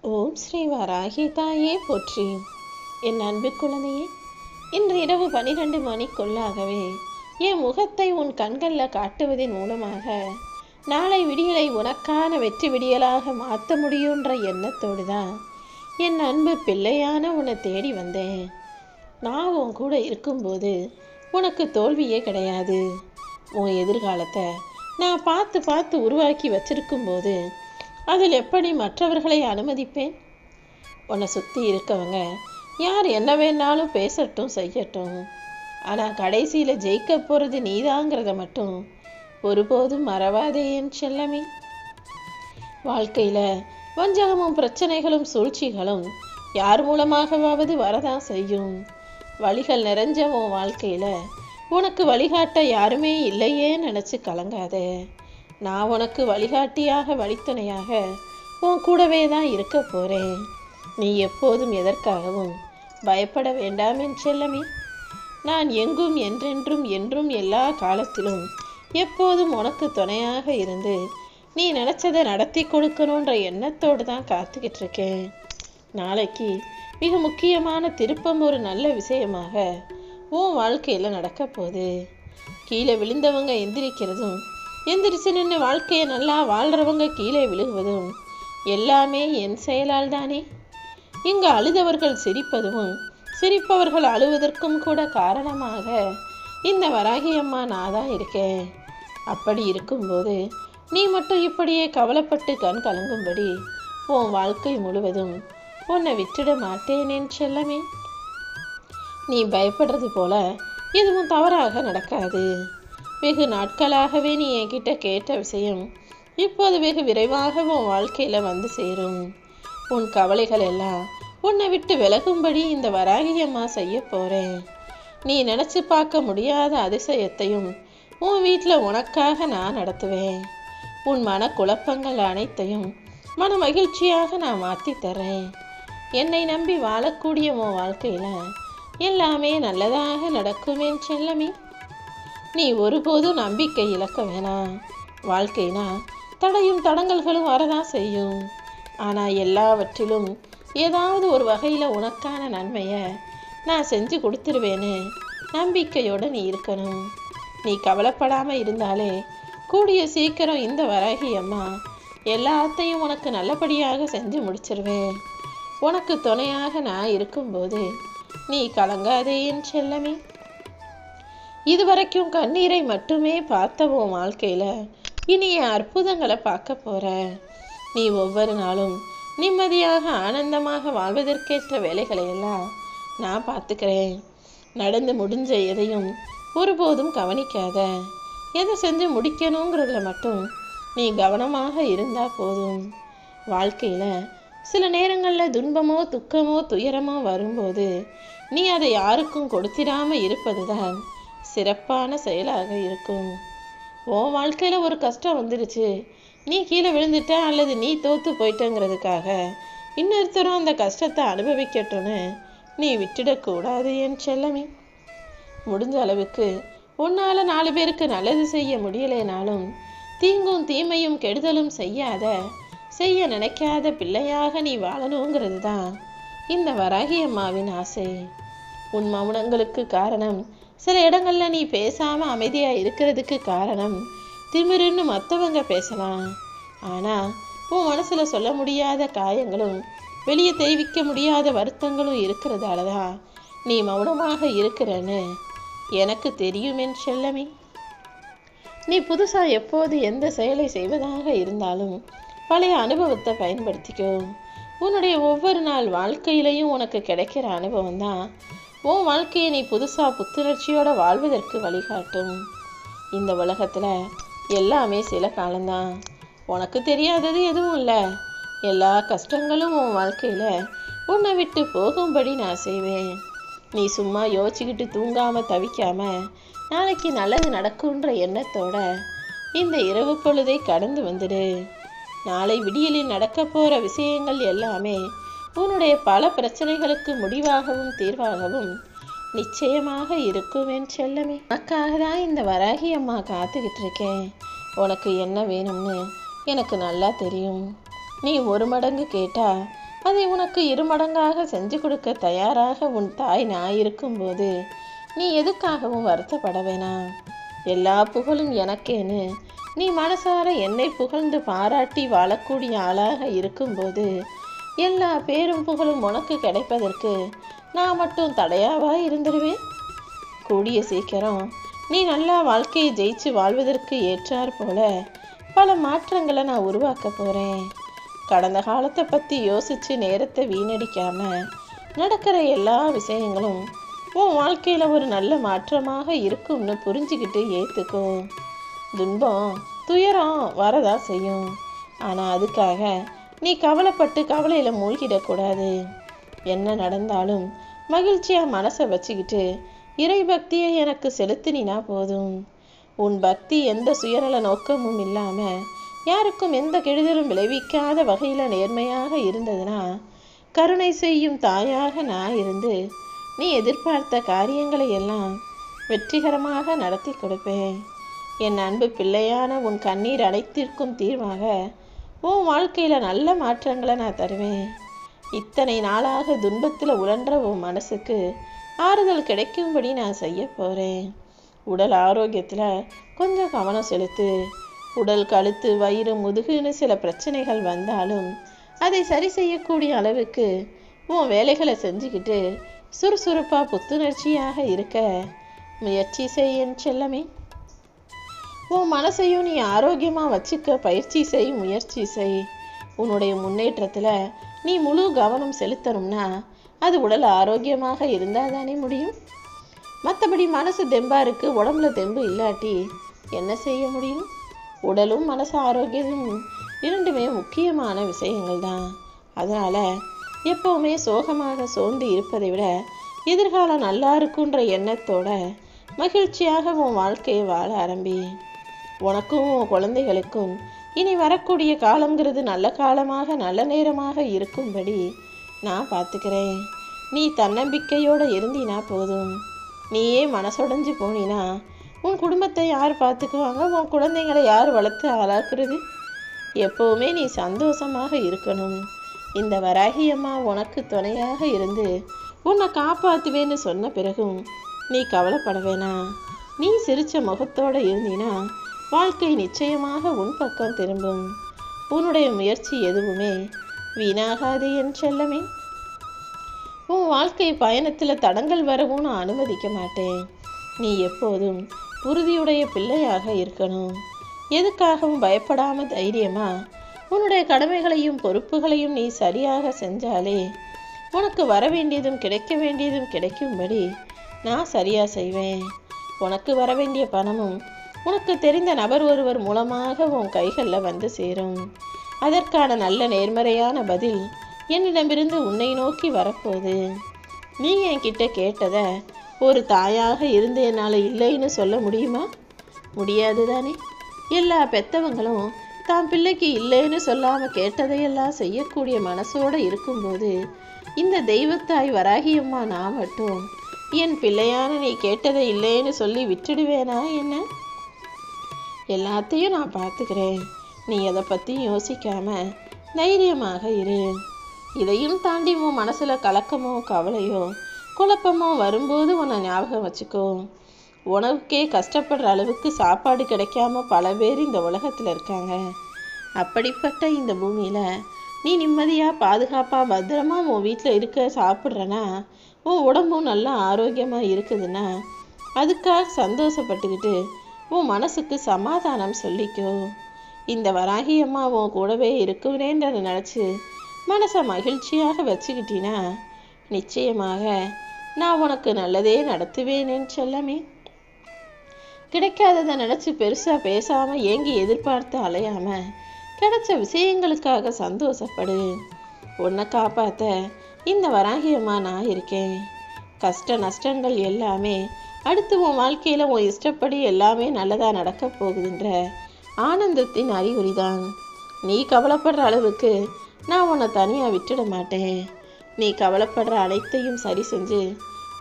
ஓம் ஸ்ரீ வராகி தாயே போற்றி. என் அன்பு குழந்தையே, இன்று இரவு 12 மணிக்குள்ளாகவே என் முகத்தை உன் கண்களில் காட்டுவதன் மூலமாக நாளை விடியலை உனக்கான வெற்றி விடியலாக மாற்ற முடியுன்ற எண்ணத்தோடு தான் என் அன்பு பிள்ளையான உன்னை தேடி வந்தேன். நான் உன் கூட இருக்கும்போது உனக்கு தோல்வியே கிடையாது. உன் எதிர்காலத்தை நான் பார்த்து பார்த்து உருவாக்கி வச்சிருக்கும்போது அதில் எப்படி மற்றவர்களை அனுமதிப்பேன்? உன்னை சுற்றி இருக்கவங்க யார் என்ன வேணாலும் பேசட்டும் செய்யட்டும், ஆனால் கடைசியில் ஜெயிக்க போகிறது நீதாங்கிறத மட்டும் ஒருபோதும் மறவாதே என் செல்லமே. வாழ்க்கையில் வஞ்சகமும் பிரச்சனைகளும் சூழ்ச்சிகளும் யார் மூலமாகவாவது வரதான் செய்யும். வழிகள் நிறைஞ்ச உன் வாழ்க்கையில் உனக்கு வழிகாட்ட யாருமே இல்லையே நினச்சி கலங்காதே. நான் உனக்கு வழிகாட்டியாக வழித்துணையாக உன் கூடவே தான் இருக்க போகிறேன். நீ எப்போதும் எதற்காகவும் பயப்பட வேண்டாம் என் செல்லமே. நான் எங்கும் என்றென்றும் என்றும் எல்லா காலத்திலும் எப்போதும் உனக்கு துணையாக இருந்து நீ நினச்சதை நடத்தி கொடுக்கணுன்ற எண்ணத்தோடு தான் காத்துக்கிட்டு இருக்கேன். நாளைக்கு மிக முக்கியமான திருப்பம் ஒரு நல்ல விஷயமாக உன் வாழ்க்கையில் நடக்க போகுது. கீழே விழுந்தவங்க எந்திரிக்கிறதும் எந்திரிச்சு நின்று வாழ்க்கையை நல்லா வாழ்கிறவங்க கீழே விழுகுவதும் எல்லாமே என் செயலால் தானே. இங்கு அழுதவர்கள் சிரிப்பதும் சிரிப்பவர்கள் அழுவதற்கும் கூட காரணமாக இந்த வராகி அம்மா நான் தான் இருக்கேன். அப்படி இருக்கும்போது நீ மட்டும் இப்படியே கவலைப்பட்டு கண் கலங்கும்படி உன் வாழ்க்கை முழுவதும் உன்னை விட்டுட மாட்டேன் என் செல்லமே. நீ பயப்படுறது போல எதுவும் தவறாக நடக்காது. வெகு நாட்களாகவே நீ என்கிட்ட கேட்ட விஷயம் இப்போது வெகு விரைவாக உன் வாழ்க்கையில் வந்து சேரும். உன் கவலைகள் எல்லாம் உன்னை விட்டு விலகும்படி இந்த வராகி அம்மா செய்ய போகிறேன். நீ நினச்சி பார்க்க முடியாத அதிசயத்தையும் உன் வீட்டில் உனக்காக நான் நடத்துவேன். உன் மன குழப்பங்கள் அனைத்தையும் மன மகிழ்ச்சியாக நான் மாற்றி தர்றேன். என்னை நம்பி வாழக்கூடிய உன் வாழ்க்கையில் எல்லாமே நல்லதாக நடக்குமேன் செல்லமே. நீ ஒருபோதும் நம்பிக்கை இழக்க வேணாம். வாழ்க்கைனா தடையும் தடங்கல்களும் வரதான் செய்யும். ஆனால் எல்லாவற்றிலும் ஏதாவது ஒரு வகையில் உனக்கான நன்மையை நான் செஞ்சு கொடுத்துருவேன்னு நம்பிக்கையோடு நீ இருக்கணும். நீ கவலைப்படாமல் இருந்தாலே கூடிய சீக்கிரம் இந்த வராகி அம்மா எல்லாத்தையும் உனக்கு நல்லபடியாக செஞ்சு முடிச்சிருவேன். உனக்கு துணையாக நான் இருக்கும்போது நீ கலங்காதே என் செல்லமே. இதுவரைக்கும் கண்ணீரை மட்டுமே பார்த்த உன் வாழ்க்கையில் இனிய அற்புதங்களை பார்க்க போற. நீ ஒவ்வொரு நாளும் நிம்மதியாக ஆனந்தமாக வாழ்வதற்கேற்ற வேலைகளை எல்லாம் நான் பார்த்துக்கிறேன். நடந்து முடிஞ்ச எதையும் ஒருபோதும் கவனிக்காத. எதை செஞ்சு முடிக்கணுங்கிறதுல மட்டும் நீ கவனமாக இருந்தால் போதும். வாழ்க்கையில் சில நேரங்களில் துன்பமோ துக்கமோ துயரமோ வரும்போது நீ அதை யாருக்கும் கொடுத்திடாமல் இருப்பது தான் சிறப்பான செயலாக இருக்கும். உன் வாழ்க்கையில் ஒரு கஷ்டம் வந்துடுச்சு, நீ கீழே விழுந்துட்ட அல்லது நீ தோற்று போயிட்டங்கிறதுக்காக இன்னொருத்தரும் அந்த கஷ்டத்தை அனுபவிக்கட்டும்னு நீ விட்டுடக்கூடாது என் செல்லமே. முடிஞ்ச அளவுக்கு உன்னால் 4 பேருக்கு நல்லது செய்ய முடியலைனாலும் தீங்கும் தீமையும் கெடுதலும் செய்ய நினைக்காத பிள்ளையாக நீ வாழணுங்கிறது தான் இந்த வராகி அம்மாவின் ஆசை. உன் மௌனங்களுக்கு காரணம், சில இடங்களில் நீ பேசாமல் அமைதியாக இருக்கிறதுக்கு காரணம் திமிருன்னு மற்றவங்க பேசலாம். ஆனால் உன் மனசில் சொல்ல முடியாத காயங்களும் வெளியே தெரிவிக்க முடியாத வருத்தங்களும் இருக்கிறதால தான் நீ மௌனமாக இருக்கிறன்னு எனக்கு தெரியும் என் செல்லமே. நீ புதுசாக எப்போது எந்த செயலை செய்வதாக இருந்தாலும் பழைய அனுபவத்தை பயன்படுத்திக்கோ. உன்னுடைய ஒவ்வொரு நாள் வாழ்க்கையிலையும் உனக்கு கிடைக்கிற அனுபவம் தான் உன் வாழ்க்கையை நீ புதுசாக புத்துணர்ச்சியோடு வாழ்வதற்கு வழிகாட்டும். இந்த உலகத்தில் எல்லாமே சில காலம்தான். உனக்கு தெரியாதது எதுவும் இல்லை. எல்லா கஷ்டங்களும் உன் வாழ்க்கையில் உன்னை விட்டு போகும்படி நான் செய்வேன். நீ சும்மா யோசிச்சுக்கிட்டு தூங்காமல் தவிக்காமல் நாளைக்கு நல்லது நடக்குன்ற எண்ணத்தோட இந்த இரவு பொழுதை கடந்து வந்துடு. நாளை விடியலில் நடக்க போகிற விஷயங்கள் எல்லாமே உன்னுடைய பல பிரச்சனைகளுக்கு முடிவாகவும் தீர்வாகவும் நிச்சயமாக இருக்கும் என் செல்லமே. உனக்காக தான் இந்த வராகி அம்மா காத்துக்கிட்டு இருக்கேன். உனக்கு என்ன வேணும்னு எனக்கு நல்லா தெரியும். நீ 1 மடங்கு கேட்டா அதை உனக்கு இருமடங்காக செஞ்சு கொடுக்க தயாராக உன் தாய் நான் இருக்கும்போது நீ எதுக்காகவும் வருத்தப்பட வேணாம். எல்லா புகழும் எனக்கேன்னு நீ மனசார என்னை புகழ்ந்து பாராட்டி வாழக்கூடிய ஆளாக இருக்கும்போது எல்லா பேரும் புகழும் உனக்கு கிடைப்பதற்கு நான் மட்டும் தடையாவா இருந்துடுவேன்? கூடிய சீக்கிரம் நீ நல்லா வாழ்க்கையை ஜெயிச்சு வாழ்வதற்கு ஏற்றார் போல பல மாற்றங்களை நான் உருவாக்க போகிறேன். கடந்த காலத்தை பற்றி யோசித்து நேரத்தை வீணடிக்காம நடக்கிற எல்லா விஷயங்களும் உன் வாழ்க்கையில் ஒரு நல்ல மாற்றமாக இருக்கும்னு புரிஞ்சுக்கிட்டு ஏற்றுக்கோ. துன்பம் துயரம் வரதா செய்யும், ஆனால் அதுக்காக நீ கவலைப்பட்டு கவலையில் மூழ்கிடக்கூடாது. என்ன நடந்தாலும் மகிழ்ச்சியாக மனசை வச்சுக்கிட்டு இறை பக்தியை எனக்கு செலுத்தினா போதும். உன் பக்தி எந்த சுயநல நோக்கமும் இல்லாமல் யாருக்கும் எந்த கெடுதலும் விளைவிக்காத வகையில் நேர்மையாக இருந்ததுன்னா கருணை செய்யும் தாயாக நான் இருந்து நீ எதிர்பார்த்த காரியங்களை எல்லாம் வெற்றிகரமாக நடத்தி கொடுப்பேன். என் அன்பு பிள்ளையான உன் கண்ணீர் அனைத்திற்கும் தீர்வாக உன் வாழ்க்கையில் நல்ல மாற்றங்களை நான் தருவேன். இத்தனை நாளாக துன்பத்தில் உழன்ற உன் மனசுக்கு ஆறுதல் கிடைக்கும்படி நான் செய்ய போகிறேன். உடல் ஆரோக்கியத்தில் கொஞ்சம் கவனம் செலுத்து. உடல் கழுத்து வயிறு முதுகுன்னு சில பிரச்சனைகள் வந்தாலும் அதை சரி செய்யக்கூடிய அளவுக்கு உன் வேலைகளை செஞ்சுக்கிட்டு சுறுசுறுப்பாக புத்துணர்ச்சியாக இருக்க முயற்சி செய்யன் செல்லமே. உன் மனசையும் நீ ஆரோக்கியமாக வச்சுக்க பயிற்சி செய், முயற்சி செய். உன்னுடைய முன்னேற்றத்தில் நீ முழு கவனம் செலுத்தணும்னா அது உடல் ஆரோக்கியமாக இருந்தால் தானே முடியும். மற்றபடி மனசு தெம்பாக இருக்குது, உடம்புல தெம்பு இல்லாட்டி என்ன செய்ய முடியும்? உடலும் மனசு ஆரோக்கியமும் இரண்டுமே முக்கியமான விஷயங்கள் தான். அதனால் எப்போவுமே சோகமாக சோர்ந்து இருப்பதை விட எதிர்காலம் நல்லா இருக்குன்ற எண்ணத்தோட மகிழ்ச்சியாக உன் வாழ்க்கையை வாழ ஆரம்பி. உனக்கும் உன் குழந்தைகளுக்கும் இனி வரக்கூடிய காலங்கிறது நல்ல காலமாக நல்ல நேரமாக இருக்கும்படி நான் பார்த்துக்கிறேன். நீ தன்னம்பிக்கையோடு இருந்தினா போதும். நீயே மனசுடைஞ்சு போனினா உன் குடும்பத்தை யார் பார்த்துக்குவாங்க? உன் குழந்தைங்களை யார் வளர்த்து ஆளாக்குறது? எப்போவுமே நீ சந்தோஷமாக இருக்கணும். இந்த வராகி அம்மா உனக்கு துணையாக இருந்து உன்னை காப்பாற்றுவேன்னு சொன்ன பிறகும் நீ கவலைப்பட வேணாம். நீ சிரித்த முகத்தோடு இருந்தினா வாழ்க்கை நிச்சயமாக உன் பக்கம் திரும்பும். உன்னுடைய முயற்சி எதுவுமே வீணாகாது என் செல்லமே. உன் வாழ்க்கை பயணத்தில் தடங்கள் வரவும் நான் அனுமதிக்க மாட்டேன். நீ எப்போதும் உறுதியுடைய பிள்ளையாக இருக்கணும். எதுக்காகவும் பயப்படாம தைரியமா உன்னுடைய கடமைகளையும் பொறுப்புகளையும் நீ சரியாக செஞ்சாலே உனக்கு வர வேண்டியதும் கிடைக்க வேண்டியதும் கிடைக்கும்படி நான் சரியாக செய்வேன். உனக்கு வர வேண்டிய பணமும் உனக்கு தெரிந்த நபர் ஒருவர் மூலமாக உன் கைகளில் வந்து சேரும். அதற்கான நல்ல நேர்மறையான பதில் என்னிடமிருந்து உன்னை நோக்கி வரப்போகுது. நீ என்கிட்ட கேட்டதை ஒரு தாயாக இருந்து என்னால் இல்லைன்னு சொல்ல முடியுமா? முடியாது தானே. எல்லா பெத்தவங்களும் தான் பிள்ளைக்கு இல்லைன்னு சொல்லாமல் கேட்டதையெல்லாம் செய்யக்கூடிய மனசோடு இருக்கும்போது இந்த தெய்வத்தாய் வராகியம்மா நான் மட்டும் என் பிள்ளையான நீ கேட்டதை இல்லைன்னு சொல்லி விட்டுடுவேனா என்ன? எல்லாத்தையும் நான் பார்த்துக்கிறேன். நீ எதை பற்றியும் யோசிக்காம தைரியமாக இரு. இதையும் தாண்டி உன் மனசில் கலக்கமோ கவலையோ குழப்பமோ வரும்போது உன்னை ஞாபகம் வச்சுக்கோ. உணவுக்கே கஷ்டப்படுற அளவுக்கு சாப்பாடு கிடைக்காம பல பேர் இந்த உலகத்தில் இருக்காங்க. அப்படிப்பட்ட இந்த பூமியில் நீ நிம்மதியாக பாதுகாப்பாக பத்திரமா உன் வீட்டில் இருக்க சாப்பிட்றனா உன் உடம்பும் நல்லா ஆரோக்கியமாக இருக்குதுன்னா அதுக்காக சந்தோஷப்பட்டுக்கிட்டு உன் மனசுக்கு சமாதானம் சொல்லிக்கோ. இந்த வராகி அம்மா உன் கூடவே இருக்குவேன்னு நினச்சி மனசை மகிழ்ச்சியாக வச்சுக்கிட்டினா நிச்சயமாக நான் உனக்கு நல்லதே நடத்துவேனேன்னு செல்லமே. கிடைக்காததை நினச்சி பெருசாக பேசாமல் ஏங்கி எதிர்பார்த்து அலையாமல் கிடைச்ச விஷயங்களுக்காக சந்தோஷப்படு. உன்னை காப்பாற்ற இந்த வராகியம்மா நான் இருக்கேன். கஷ்ட நஷ்டங்கள் எல்லாமே அடுத்து உன் வாழ்க்கையில் உன் இஷ்டப்படி எல்லாமே நல்லதாக நடக்க போகுதுன்ற ஆனந்தத்தின் அறிகுறிதான். நீ கவலைப்படுற அளவுக்கு நான் உன்னை தனியாக விட்டுட மாட்டேன். நீ கவலைப்படுற அனைத்தையும் சரி செஞ்சு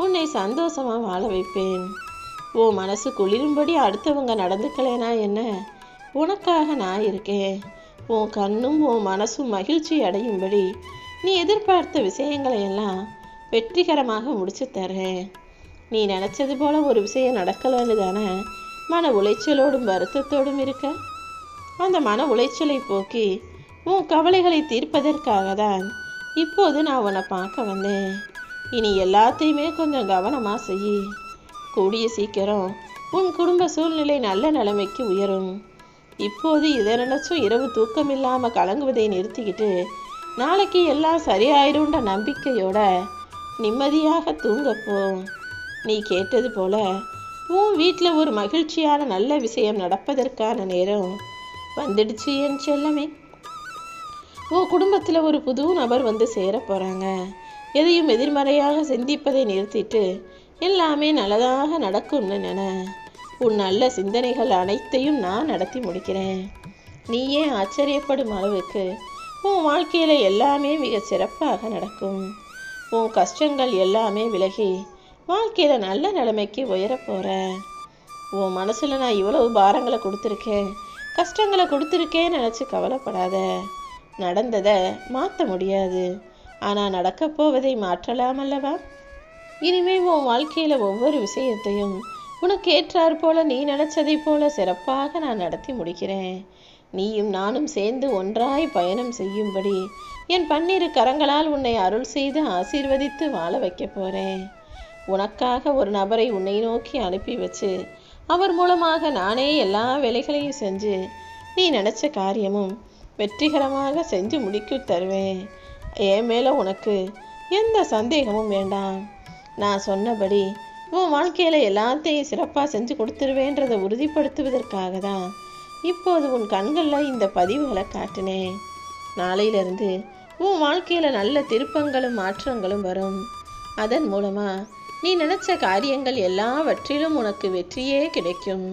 உன்னை சந்தோஷமாக வாழ வைப்பேன். உன் மனசு குளிரும்படி அடுத்தவங்க நடந்துக்கலேனா என்ன? உனக்காக நான் இருக்கேன். உன் கண்ணும் உன் மனசும் மகிழ்ச்சி அடையும்படி நீ எதிர்பார்த்த விஷயங்களை எல்லாம் வெற்றிகரமாக முடிச்சு தரேன். நீ நினச்சது போல ஒரு விஷயம் நடக்கலன்னு தானே மன உளைச்சலோடும் வருத்தத்தோடும் இருக்க? அந்த மன உளைச்சலை போக்கி உன் கவலைகளை தீர்ப்பதற்காக தான் இப்போது நான் உன்னை பார்க்க வந்தேன். இனி எல்லாத்தையுமே கொஞ்சம் கவனமாக செய். கூடிய சீக்கிரம் உன் குடும்ப சூழ்நிலை நல்ல நிலைமைக்கு உயரும். இப்போது இதை நினச்சும் இரவு தூக்கம் இல்லாமல் கலங்குவதை நிறுத்திக்கிட்டு நாளைக்கு எல்லாம் சரியாயிருன்ற நம்பிக்கையோட நிம்மதியாக தூங்கப்போ. நீ கேட்டது போல உன் வீட்டில் ஒரு மகிழ்ச்சியான நல்ல விஷயம் நடப்பதற்கான நேரம் வந்துடுச்சு என் செல்லமே. உன் குடும்பத்தில் ஒரு புது நபர் வந்து சேர போகிறாங்க. எதையும் எதிர்மறையாக சிந்திப்பதை நிறுத்திட்டு எல்லாமே நல்லதாக நடக்கும்னு நினை. உன் நல்ல சிந்தனைகள் அனைத்தையும் நான் நடத்தி முடிக்கிறேன். நீயே ஆச்சரியப்படும் அளவுக்கு உன் வாழ்க்கையில் எல்லாமே மிக சிறப்பாக நடக்கும். உன் கஷ்டங்கள் எல்லாமே விலகி வாழ்க்கையில் நல்ல நிலைமைக்கு உயரப்போகிற. உன் மனசில் நான் இவ்வளவு பாரங்களை கொடுத்துருக்கேன், கஷ்டங்களை கொடுத்துருக்கேன்னு நினச்சி கவலைப்படாத. நடந்ததை மாற்ற முடியாது, ஆனால் நடக்கப் போவதை மாற்றலாம் அல்லவா? இனிமேல் உன் வாழ்க்கையில் ஒவ்வொரு விஷயத்தையும் உனக்கு ஏற்றாற் போல நீ நினச்சதை போல சிறப்பாக நான் நடத்தி முடிக்கிறேன். நீயும் நானும் சேர்ந்து ஒன்றாய் பயணம் செய்யும்படி என் 12 கரங்களால் உன்னை அருள் செய்து ஆசீர்வதித்து வாழ வைக்க போகிறேன். உனக்காக ஒரு நபரை உன்னை நோக்கி அனுப்பி வச்சு அவர் மூலமாக நானே எல்லா வேலைகளையும் செஞ்சு நீ நினச்ச காரியமும் வெற்றிகரமாக செஞ்சு முடிக்க தருவேன். என் மேலே உனக்கு எந்த சந்தேகமும் வேண்டாம். நான் சொன்னபடி உன் வாழ்க்கையில் எல்லாத்தையும் சிறப்பாக செஞ்சு கொடுத்துருவேன்றதை உறுதிப்படுத்துவதற்காக தான் இப்போது உன் கண்களில் இந்த பதிவுகளை காட்டினேன். நாளையிலிருந்து உன் வாழ்க்கையில் நல்ல திருப்பங்களும் மாற்றங்களும் வரும். அதன் மூலமாக நீ நினச்ச காரியங்கள் எல்லாவற்றிலும் உனக்கு வெற்றியே கிடைக்கும்.